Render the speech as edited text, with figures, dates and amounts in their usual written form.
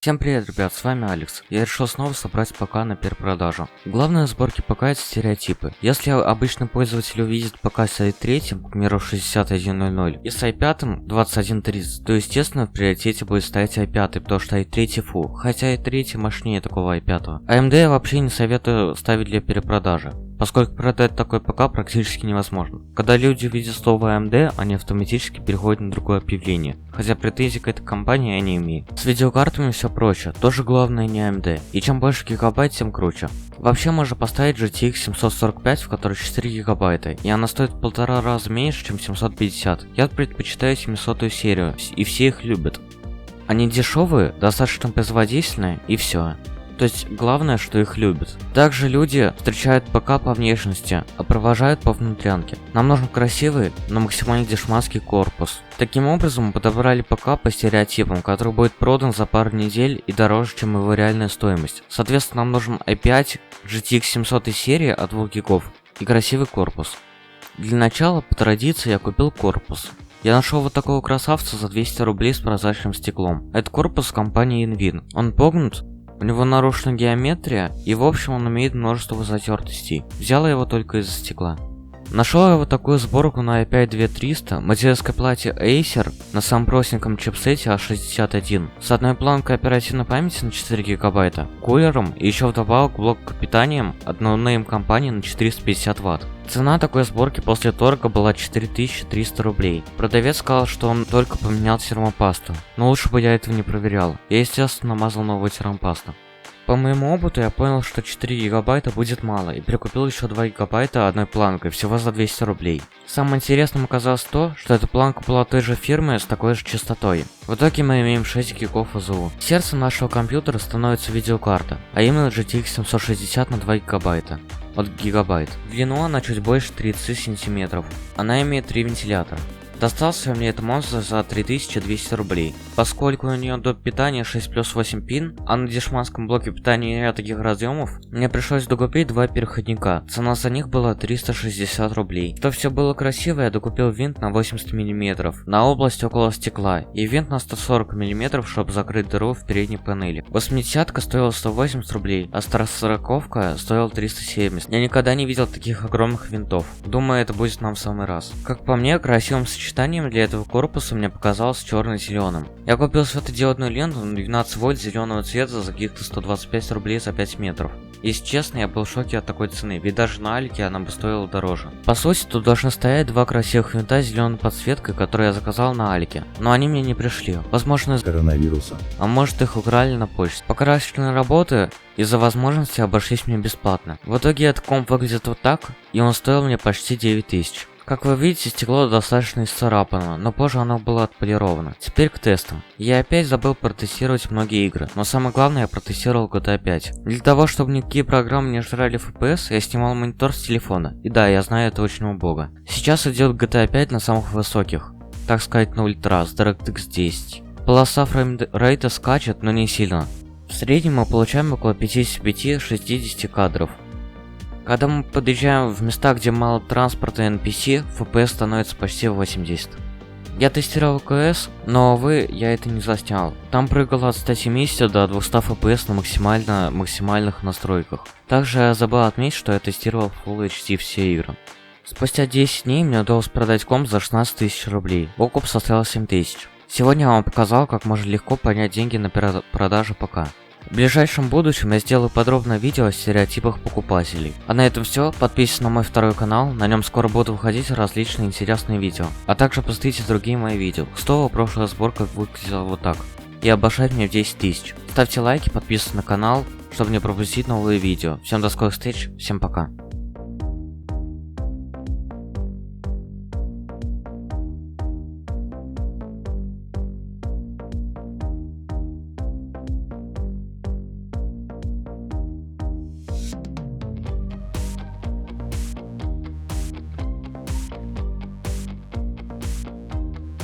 Всем привет, ребят, с вами Алекс. Я решил снова собрать ПК на перепродажу. Главное в сборке ПК это стереотипы. Если обычный пользователь увидит ПК с i3, к примеру 6100, и с i5 2130, то естественно в приоритете будет стоять i5, потому что i3 фу, хотя i3 мощнее такого i5. AMD я вообще не советую ставить для перепродажи, поскольку продать такой ПК практически невозможно. Когда люди видят слово AMD, они автоматически переходят на другое объявление, хотя претензий к этой компании я не имею. С видеокартами все проще, тоже главное не AMD, и чем больше гигабайт, тем круче. Вообще можно поставить GTX 745, в которой 4 гигабайта, и она стоит в 1,5 раза меньше, чем 750. Я предпочитаю 700 серию, и все их любят. Они дешевые, достаточно производительные, и все. То есть главное, что их любят. Также люди встречают ПК по внешности, а провожают по внутрянке. Нам нужен красивый, но максимально дешманский корпус. Таким образом мы подобрали ПК по стереотипам, который будет продан за пару недель и дороже, чем его реальная стоимость. Соответственно, нам нужен i5 GTX 700 серии от 2 гигов и красивый корпус. Для начала, по традиции, я купил корпус. Я нашел вот такого красавца за 200 рублей с прозрачным стеклом. Это корпус компании Invin. Он погнут, у него нарушена геометрия, и в общем он имеет множество затертостей. Взял я его только из-за стекла. Нашел я вот такую сборку на i5 2300, материнской плате Acer на самом простеньком чипсете A61, с одной планкой оперативной памяти на 4 гигабайта, кулером и еще вдобавок блок питанием от ноунейм компании на 450 Вт. Цена такой сборки после торга была 4300 рублей. Продавец сказал, что он только поменял термопасту, но лучше бы я этого не проверял. Я, естественно, намазал новую термопасту. По моему опыту я понял, что 4 гигабайта будет мало, и прикупил еще 2 гигабайта одной планкой, всего за 200 рублей. Самым интересным оказалось то, что эта планка была той же фирмы с такой же частотой. В итоге мы имеем 6 гигов ОЗУ. Сердцем нашего компьютера становится видеокарта, а именно GTX 760 на 2 гигабайта. От гигабайт. В длину она чуть больше 30 сантиметров. Она имеет 3 вентилятора. Достался мне этот монстр за 3200 рублей. Поскольку у нее доп. Питания 6+8 пин, а на дешманском блоке питания нет таких разъемов, мне пришлось докупить 2 переходника. Цена за них была 360 рублей. Чтобы все было красиво, я докупил винт на 80 мм на область около стекла и винт на 140 мм, чтобы закрыть дыру в передней панели. 80-ка стоила 180 рублей, а 140-ка стоила 370. Я никогда не видел таких огромных винтов. Думаю, это будет нам в самый раз. Как по мне, красивым сочетанием для этого корпуса мне показалось черно-зеленым. Я купил светодиодную ленту на 12 вольт зеленого цвета за каких-то 125 рублей за 5 метров. Если честно, я был в шоке от такой цены, ведь даже на Алике она бы стоила дороже. По сути, тут должны стоять 2 красивых винта с зеленой подсветкой, которые я заказал на Алике, но они мне не пришли. Возможно, из-за коронавируса. А может, их украли на почте. Покрасочные работы из-за возможности обошлись мне бесплатно. В итоге этот комп выглядит вот так, и он стоил мне почти 9000. Как вы видите, стекло достаточно исцарапано, но позже оно было отполировано. Теперь к тестам. Я опять забыл протестировать многие игры, но самое главное, я протестировал GTA 5. Для того, чтобы никакие программы не жрали FPS, я снимал монитор с телефона. И да, я знаю, это очень убого. Сейчас идет GTA 5 на самых высоких, так сказать на ультра, с DirectX 10. Полоса фреймрейта скачет, но не сильно. В среднем мы получаем около 55-60 кадров. Когда мы подъезжаем в места, где мало транспорта и NPC, FPS становится почти 80. Я тестировал КС, но, увы, я это не заснял. Там прыгало от 170 до 200 FPS на максимальных настройках. Также я забыл отметить, что я тестировал Full HD все игры. Спустя 10 дней мне удалось продать комп за 16 тысяч рублей. Окуп составил 7000. Сегодня я вам показал, как можно легко поднять деньги на продажу ПК. В ближайшем будущем я сделаю подробное видео о стереотипах покупателей. А на этом все. Подписывайтесь на мой второй канал, на нем скоро будут выходить различные интересные видео. А также посмотрите другие мои видео. К слову, прошлая сборка выглядела вот так. И обошать мне в 10 тысяч. Ставьте лайки, подписывайтесь на канал, чтобы не пропустить новые видео. Всем до скорых встреч, всем пока.